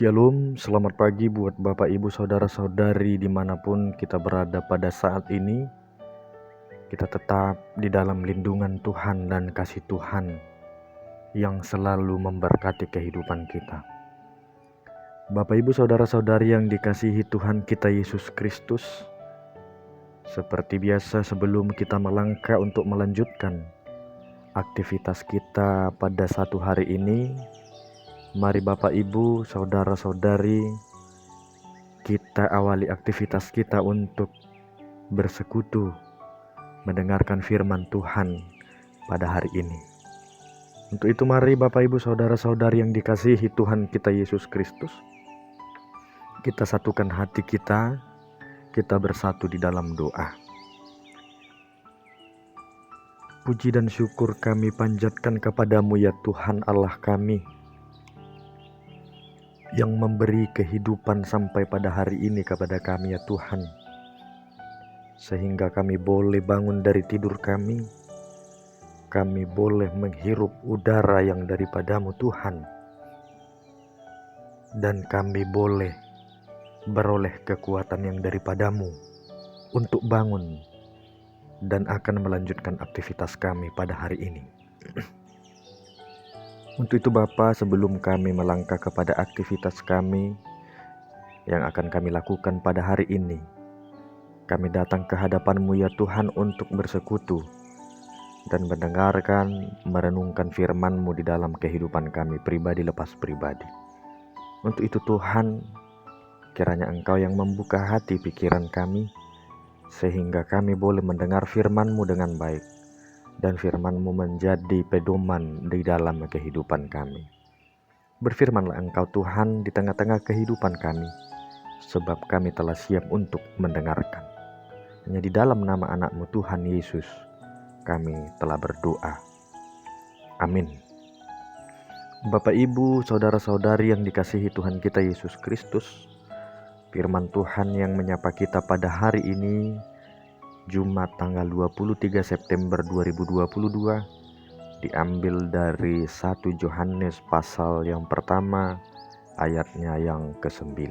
Shalom, selamat pagi buat Bapak Ibu Saudara-saudari dimanapun kita berada pada saat ini. Kita tetap di dalam lindungan Tuhan dan kasih Tuhan yang selalu memberkati kehidupan kita. Bapak Ibu Saudara-saudari yang dikasihi Tuhan kita Yesus Kristus, seperti biasa sebelum kita melangkah untuk melanjutkan aktivitas kita pada satu hari ini, mari Bapak Ibu Saudara-saudari kita awali aktivitas kita untuk bersekutu mendengarkan firman Tuhan pada hari ini. Untuk itu mari Bapak Ibu Saudara-saudari yang dikasihi Tuhan kita Yesus Kristus, kita satukan hati kita bersatu di dalam doa. Puji dan syukur kami panjatkan kepadamu ya Tuhan Allah kami, yang memberi kehidupan sampai pada hari ini kepada kami ya Tuhan, sehingga kami boleh bangun dari tidur kami boleh menghirup udara yang daripadamu Tuhan, dan kami boleh beroleh kekuatan yang daripadamu untuk bangun dan akan melanjutkan aktivitas kami pada hari ini. Untuk itu Bapa, sebelum kami melangkah kepada aktivitas kami yang akan kami lakukan pada hari ini, kami datang ke hadapan-Mu ya Tuhan untuk bersekutu dan mendengarkan, merenungkan firman-Mu di dalam kehidupan kami pribadi lepas pribadi. Untuk itu Tuhan, kiranya Engkau yang membuka hati pikiran kami, sehingga kami boleh mendengar firman-Mu dengan baik, dan firman-Mu menjadi pedoman di dalam kehidupan kami. Berfirmanlah Engkau Tuhan di tengah-tengah kehidupan kami, sebab kami telah siap untuk mendengarkan. Hanya di dalam nama anak-Mu Tuhan Yesus, kami telah berdoa. Amin. Bapak Ibu, Saudara-saudari yang dikasihi Tuhan kita Yesus Kristus, firman Tuhan yang menyapa kita pada hari ini, Jumat tanggal 23 September 2022, diambil dari 1 Yohanes pasal yang pertama, ayatnya yang ke-9.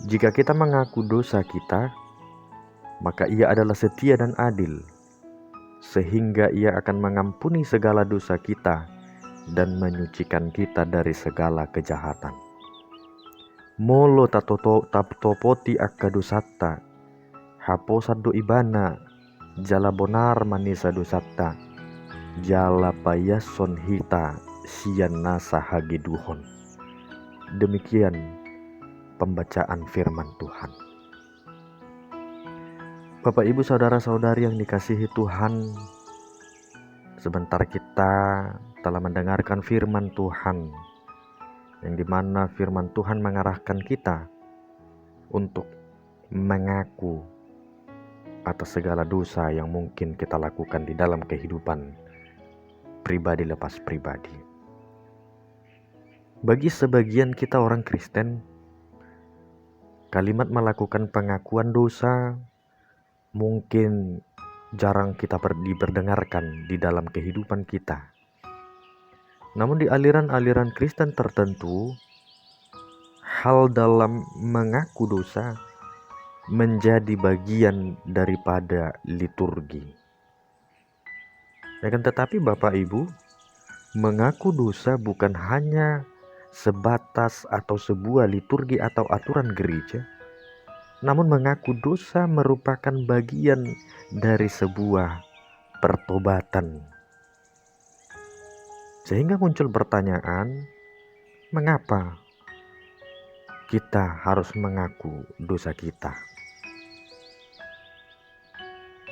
Jika kita mengaku dosa kita, maka Ia adalah setia dan adil, sehingga Ia akan mengampuni segala dosa kita dan menyucikan kita dari segala kejahatan. Molo taptopoti akka dosatta, haposat do ibana, jala bonar manisa dosatta, jala payason hita sian nasa hagiduhon. Demikian pembacaan firman Tuhan. Bapak Ibu Saudara-saudari yang dikasihi Tuhan, sebentar kita telah mendengarkan firman Tuhan, yang dimana firman Tuhan mengarahkan kita untuk mengaku atas segala dosa yang mungkin kita lakukan di dalam kehidupan pribadi lepas pribadi. Bagi sebagian kita orang Kristen, kalimat melakukan pengakuan dosa mungkin jarang kita diperdengarkan di dalam kehidupan kita. Namun di aliran-aliran Kristen tertentu, hal dalam mengaku dosa menjadi bagian daripada liturgi. Akan tetapi Bapak Ibu, mengaku dosa bukan hanya sebatas atau sebuah liturgi atau aturan gereja, namun mengaku dosa merupakan bagian dari sebuah pertobatan. Sehingga muncul pertanyaan, mengapa kita harus mengaku dosa kita?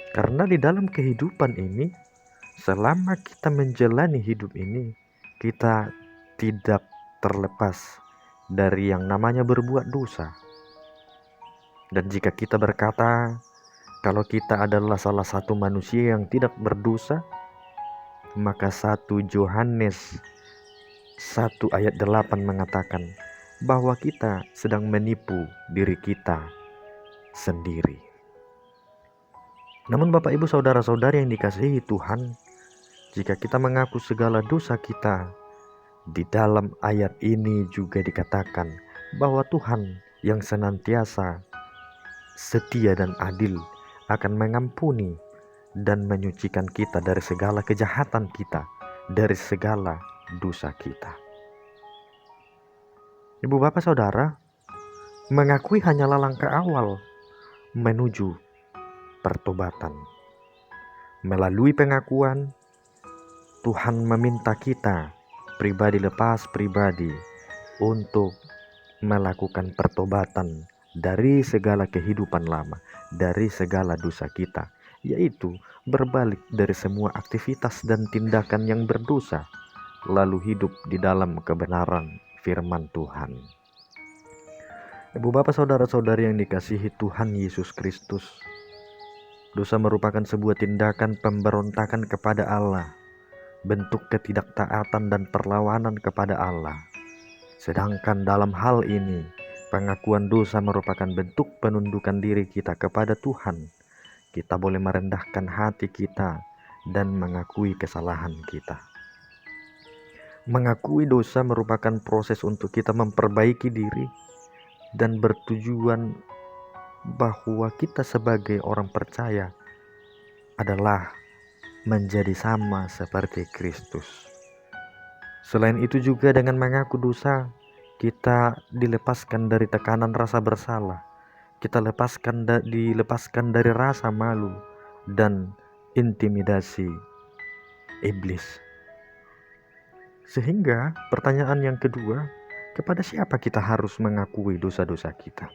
Karena di dalam kehidupan ini, selama kita menjalani hidup ini, kita tidak terlepas dari yang namanya berbuat dosa. Dan jika kita berkata kalau kita adalah salah satu manusia yang tidak berdosa, maka 1 Yohanes 1 ayat 8 mengatakan bahwa kita sedang menipu diri kita sendiri. Namun Bapak Ibu Saudara-saudari yang dikasihi Tuhan, jika kita mengaku segala dosa kita Di dalam ayat ini juga dikatakan bahwa Tuhan yang senantiasa setia dan adil akan mengampuni dan menyucikan kita dari segala kejahatan kita, dari segala dosa kita. Ibu bapak saudara, mengakui hanyalah langkah awal menuju pertobatan. Melalui pengakuan, Tuhan meminta kita pribadi lepas pribadi untuk melakukan pertobatan dari segala kehidupan lama, dari segala dosa kita, yaitu berbalik dari semua aktivitas dan tindakan yang berdosa, lalu hidup di dalam kebenaran firman Tuhan. Ibu bapak saudara-saudari yang dikasihi Tuhan Yesus Kristus, dosa merupakan sebuah tindakan pemberontakan kepada Allah, bentuk ketidaktaatan dan perlawanan kepada Allah. Sedangkan dalam hal ini, pengakuan dosa merupakan bentuk penundukan diri kita kepada Tuhan. Kita boleh merendahkan hati kita dan mengakui kesalahan kita. Mengakui dosa merupakan proses untuk kita memperbaiki diri dan bertujuan bahwa kita sebagai orang percaya adalah menjadi sama seperti Kristus. Selain itu juga dengan mengaku dosa, kita dilepaskan dari tekanan rasa bersalah. Kita dilepaskan dari rasa malu dan intimidasi iblis. Sehingga pertanyaan yang kedua, kepada siapa kita harus mengakui dosa-dosa kita?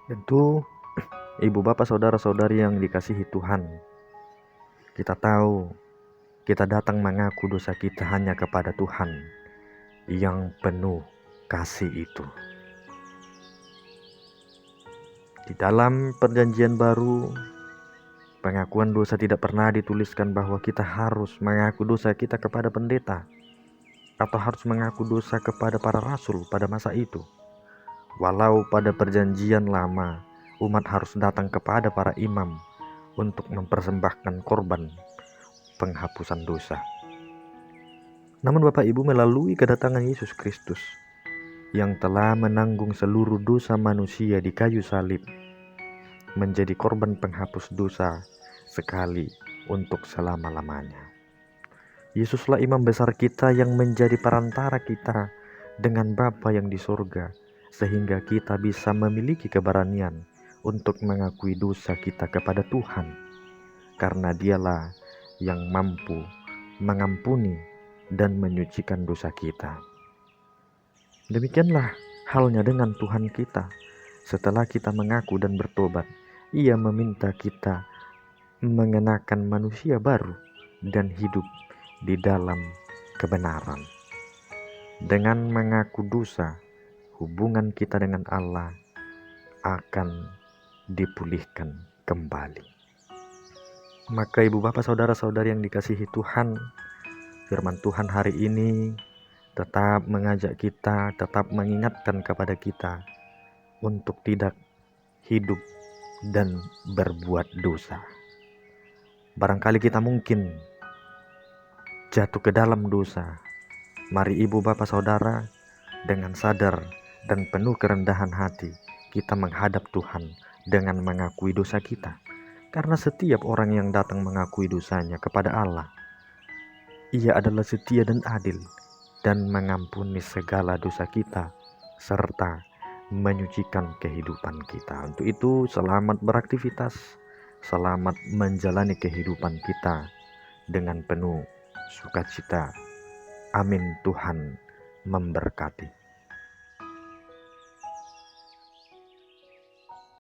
Tentu ibu bapak saudara-saudari yang dikasihi Tuhan, kita tahu kita datang mengaku dosa kita hanya kepada Tuhan yang penuh kasih itu. Di dalam perjanjian baru, pengakuan dosa tidak pernah dituliskan bahwa kita harus mengaku dosa kita kepada pendeta atau harus mengaku dosa kepada para rasul pada masa itu. Walau pada perjanjian lama, umat harus datang kepada para imam untuk mempersembahkan korban penghapusan dosa. Namun Bapak Ibu, melalui kedatangan Yesus Kristus yang telah menanggung seluruh dosa manusia di kayu salib, menjadi korban penghapus dosa sekali untuk selama-lamanya. Yesuslah imam besar kita yang menjadi perantara kita dengan Bapa yang di surga, sehingga kita bisa memiliki keberanian untuk mengakui dosa kita kepada Tuhan, karena Dialah yang mampu mengampuni dan menyucikan dosa kita. Demikianlah halnya dengan Tuhan kita. Setelah kita mengaku dan bertobat, Ia meminta kita mengenakan manusia baru dan hidup di dalam kebenaran. Dengan mengaku dosa, hubungan kita dengan Allah akan dipulihkan kembali. Maka ibu bapak saudara-saudari yang dikasihi Tuhan, firman Tuhan hari ini tetap mengajak kita, tetap mengingatkan kepada kita untuk tidak hidup dan berbuat dosa. Barangkali kita mungkin jatuh ke dalam dosa. Mari ibu bapak saudara, dengan sadar dan penuh kerendahan hati, kita menghadap Tuhan dengan mengakui dosa kita. Karena setiap orang yang datang mengakui dosanya kepada Allah, Ia adalah setia dan adil dan mengampuni segala dosa kita serta menyucikan kehidupan kita. Untuk itu, selamat beraktivitas, selamat menjalani kehidupan kita dengan penuh sukacita. Amin. Tuhan memberkati.